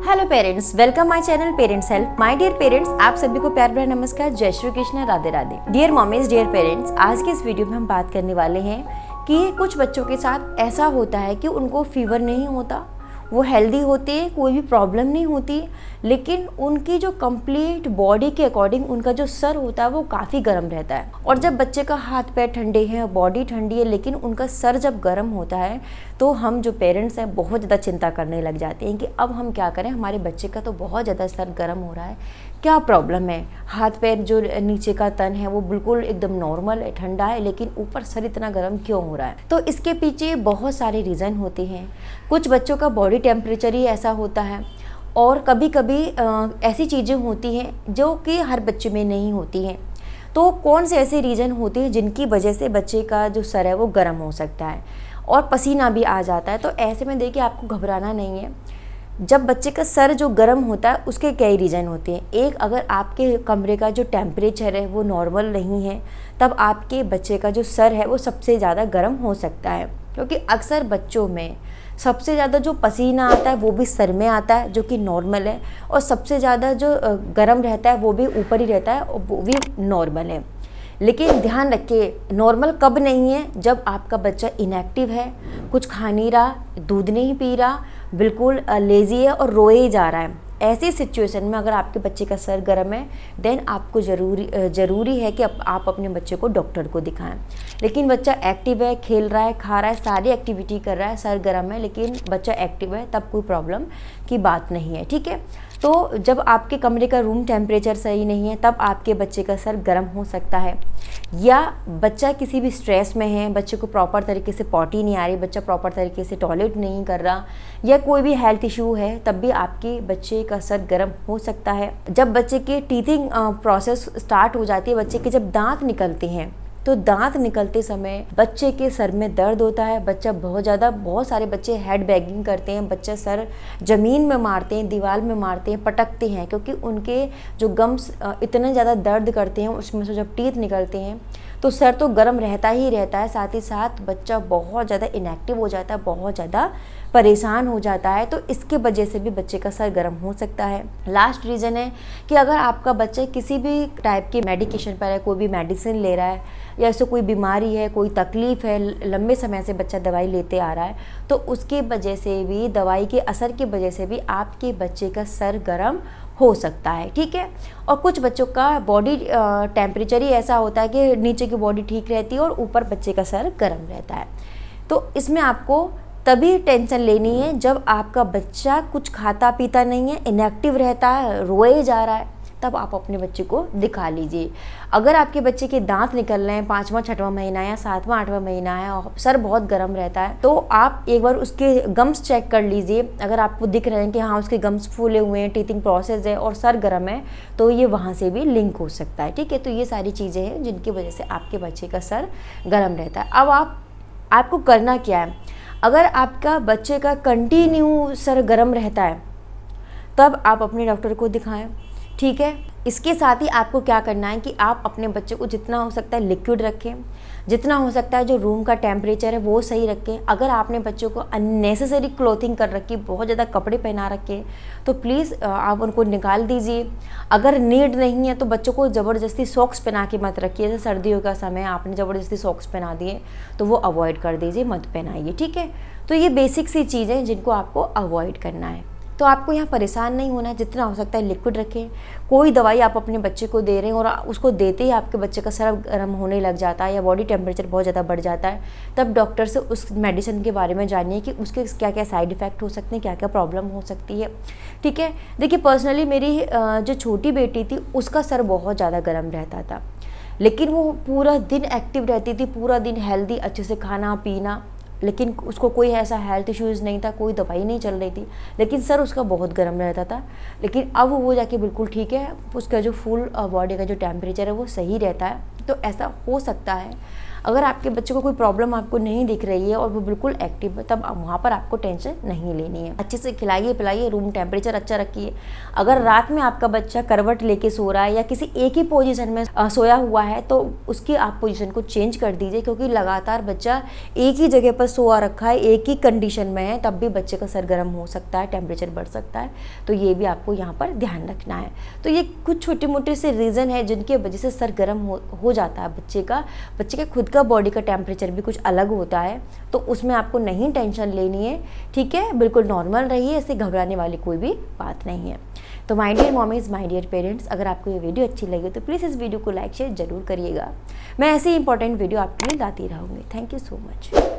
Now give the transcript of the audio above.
Hello parents, welcome my channel parents help. My dear parents, आप सभी को प्यार भरा नमस्कार, जय Shri Krishna, Radhe Radhe. Dear mommies, dear parents, आज के इस वीडियो में हम बात करने वाले हैं कि कुछ बच्चों के साथ ऐसा होता है कि उनको फीवर नहीं होता, वो हेल्दी होते हैं, कोई भी प्रॉब्लम नहीं होती, लेकिन उनकी जो कंप्लीट बॉडी के अकॉर्डिंग उनका जो सर होता है वो काफ़ी गर्म रहता है। और जब बच्चे का हाथ पैर ठंडे हैं, बॉडी ठंडी है, लेकिन उनका सर जब गर्म होता है तो हम जो पेरेंट्स हैं बहुत ज़्यादा चिंता करने लग जाते हैं कि अब हम क्या करें, हमारे बच्चे का तो बहुत ज़्यादा सर गर्म हो रहा है, क्या प्रॉब्लम है। हाथ पैर जो नीचे का तन है वो बिल्कुल एकदम नॉर्मल है, ठंडा है, लेकिन ऊपर सर इतना गर्म क्यों हो रहा है। तो इसके पीछे बहुत सारे रीज़न होते हैं। कुछ बच्चों का बॉडी टेम्परेचर ही ऐसा होता है, और कभी कभी ऐसी चीज़ें होती हैं जो कि हर बच्चे में नहीं होती हैं। तो कौन से ऐसे रीज़न होते हैं जिनकी वजह से बच्चे का जो सर है वो गर्म हो सकता है और पसीना भी आ जाता है। तो ऐसे में देखिए, आपको घबराना नहीं है। जब बच्चे का सर जो गर्म होता है उसके कई रीज़न होते हैं। एक, अगर आपके कमरे का जो टेम्परेचर है वो नॉर्मल नहीं है, तब आपके बच्चे का जो सर है वो सबसे ज़्यादा गर्म हो सकता है, क्योंकि अक्सर बच्चों में सबसे ज़्यादा जो पसीना आता है वो भी सर में आता है, जो कि नॉर्मल है, और सबसे ज़्यादा जो गर्म रहता है वो भी ऊपर ही रहता है और वो भी नॉर्मल है। लेकिन ध्यान रखिए, नॉर्मल कब नहीं है, जब आपका बच्चा इनएक्टिव है, कुछ खा नहीं रहा, दूध नहीं पी रहा, बिल्कुल लेज़ी है और रोए ही जा रहा है। ऐसी सिचुएशन में अगर आपके बच्चे का सर गर्म है, देन आपको ज़रूरी है कि आप अपने बच्चे को डॉक्टर को दिखाएं। लेकिन बच्चा एक्टिव है, खेल रहा है, खा रहा है, सारी एक्टिविटी कर रहा है, सर गर्म है, लेकिन बच्चा एक्टिव है, तब कोई प्रॉब्लम की बात नहीं है। ठीक है, तो जब आपके कमरे का रूम टेम्परेचर सही नहीं है तब आपके बच्चे का सर गर्म हो सकता है। या बच्चा किसी भी स्ट्रेस में है, बच्चे को प्रॉपर तरीके से पॉटी नहीं आ रही, बच्चा प्रॉपर तरीके से टॉयलेट नहीं कर रहा, या कोई भी हेल्थ इशू है, तब भी आपके बच्चे का सर गर्म हो सकता है। जब बच्चे के टीथिंग प्रोसेस स्टार्ट हो जाती है, बच्चे के जब दांत निकलते हैं, तो दांत निकलते समय बच्चे के सर में दर्द होता है। बच्चा बहुत सारे बच्चे हेड बैगिंग करते हैं, बच्चे सर ज़मीन में मारते हैं, दीवार में मारते हैं, पटकते हैं, क्योंकि उनके जो गम्स इतने ज़्यादा दर्द करते हैं, उसमें से जब टीथ निकलते हैं तो सर तो गर्म रहता ही रहता है, साथ ही साथ बच्चा बहुत ज़्यादा इनएक्टिव हो जाता है, बहुत ज़्यादा परेशान हो जाता है। तो इसके वजह से भी बच्चे का सर गर्म हो सकता है। लास्ट रीज़न है कि अगर आपका बच्चा किसी भी टाइप की मेडिकेशन पर है, कोई भी मेडिसिन ले रहा है, या ऐसे कोई बीमारी है, कोई तकलीफ़ है, लंबे समय से बच्चा दवाई लेते आ रहा है, तो उसकी वजह से भी, दवाई के असर की वजह से भी आपके बच्चे का सर गर्म हो सकता है। ठीक है, और कुछ बच्चों का बॉडी टेम्परेचर ही ऐसा होता है कि नीचे की बॉडी ठीक रहती है और ऊपर बच्चे का सर गर्म रहता है। तो इसमें आपको तभी टेंशन लेनी है जब आपका बच्चा कुछ खाता पीता नहीं है, इनएक्टिव रहता है, रोए जा रहा है, तब आप अपने बच्चे को दिखा लीजिए। अगर आपके बच्चे के दांत निकल रहे हैं, 5वां 6वां महीना या 7वां 8वां महीना है और सर बहुत गर्म रहता है, तो आप एक बार उसके गम्स चेक कर लीजिए। अगर आपको दिख रहे हैं कि हाँ, उसके गम्स फूले हुए हैं, टीथिंग प्रोसेस है और सर गर्म है, तो ये वहाँ से भी लिंक हो सकता है। ठीक है, तो ये सारी चीज़ें हैं जिनकी वजह से आपके बच्चे का सर गर्म रहता है। अब आपको करना क्या है, अगर आपका बच्चे का कंटिन्यू सर गर्म रहता है तब आप अपने डॉक्टर को दिखाएं। ठीक है, इसके साथ ही आपको क्या करना है कि आप अपने बच्चे को जितना हो सकता है लिक्विड रखें, जितना हो सकता है जो रूम का टेम्परेचर है वो सही रखें। अगर आपने बच्चों को अननेसेसरी क्लोथिंग कर रखी, बहुत ज़्यादा कपड़े पहना रखे, तो प्लीज़ आप उनको निकाल दीजिए। अगर नीड नहीं है तो बच्चों को ज़बरदस्ती सॉक्स पहना के मत रखिए। जैसे सर्दियों का समय आपने ज़बरदस्ती सॉक्स पहना दिए तो वो अवॉइड कर दीजिए, मत पहनाइए। ठीक है, तो ये बेसिक सी चीज़ें जिनको आपको अवॉइड करना है। तो आपको यहाँ परेशान नहीं होना है, जितना हो सकता है लिक्विड रखें। कोई दवाई आप अपने बच्चे को दे रहे हैं और उसको देते ही आपके बच्चे का सर गर्म होने लग जाता है या बॉडी टेम्परेचर बहुत ज़्यादा बढ़ जाता है, तब डॉक्टर से उस मेडिसिन के बारे में जानिए कि उसके क्या क्या साइड इफ़ेक्ट हो सकते हैं, क्या क्या प्रॉब्लम हो सकती है। ठीक है, देखिए, पर्सनली मेरी जो छोटी बेटी थी उसका सर बहुत ज़्यादा गर्म रहता था, लेकिन वो पूरा दिन एक्टिव रहती थी, पूरा दिन हेल्दी, अच्छे से खाना पीना, लेकिन उसको कोई ऐसा हेल्थ इश्यूज़ नहीं था, कोई दवाई नहीं चल रही थी, लेकिन सर उसका बहुत गर्म रहता था। लेकिन अब वो जाके बिल्कुल ठीक है, उसका जो फुल बॉडी का जो टेम्परेचर है वो सही रहता है। तो ऐसा हो सकता है अगर आपके बच्चे को कोई प्रॉब्लम आपको नहीं दिख रही है और वो बिल्कुल एक्टिव है, तब वहाँ पर आपको टेंशन नहीं लेनी है। अच्छे से खिलाइए पिलाइए, रूम टेम्परेचर अच्छा रखिए। अगर रात में आपका बच्चा करवट लेके सो रहा है या किसी एक ही पोजीशन में सोया हुआ है तो उसकी आप पोजीशन को चेंज कर दीजिए, क्योंकि लगातार बच्चा एक ही जगह पर सोया रखा है, एक ही कंडीशन में है, तब भी बच्चे का सर गर्म हो सकता है, टेम्परेचर बढ़ सकता है। तो ये भी आपको यहाँ पर ध्यान रखना है। तो ये कुछ छोटे मोटे से रीज़न है जिनकी वजह से सर गर्म हो जाता है बच्चे का। बच्चे के खुद का बॉडी का टेम्परेचर भी कुछ अलग होता है, तो उसमें आपको नहीं टेंशन लेनी है, ठीक है। बिल्कुल नॉर्मल रहिए, इससे घबराने वाली कोई भी बात नहीं है। तो my dear mommies, my dear parents, अगर आपको ये वीडियो अच्छी लगी तो प्लीज़ इस वीडियो को लाइक शेयर जरूर करिएगा। मैं ऐसे ही इंपॉर्टेंट वीडियो आपके लिए लाती रहूँगी। Thank you so much.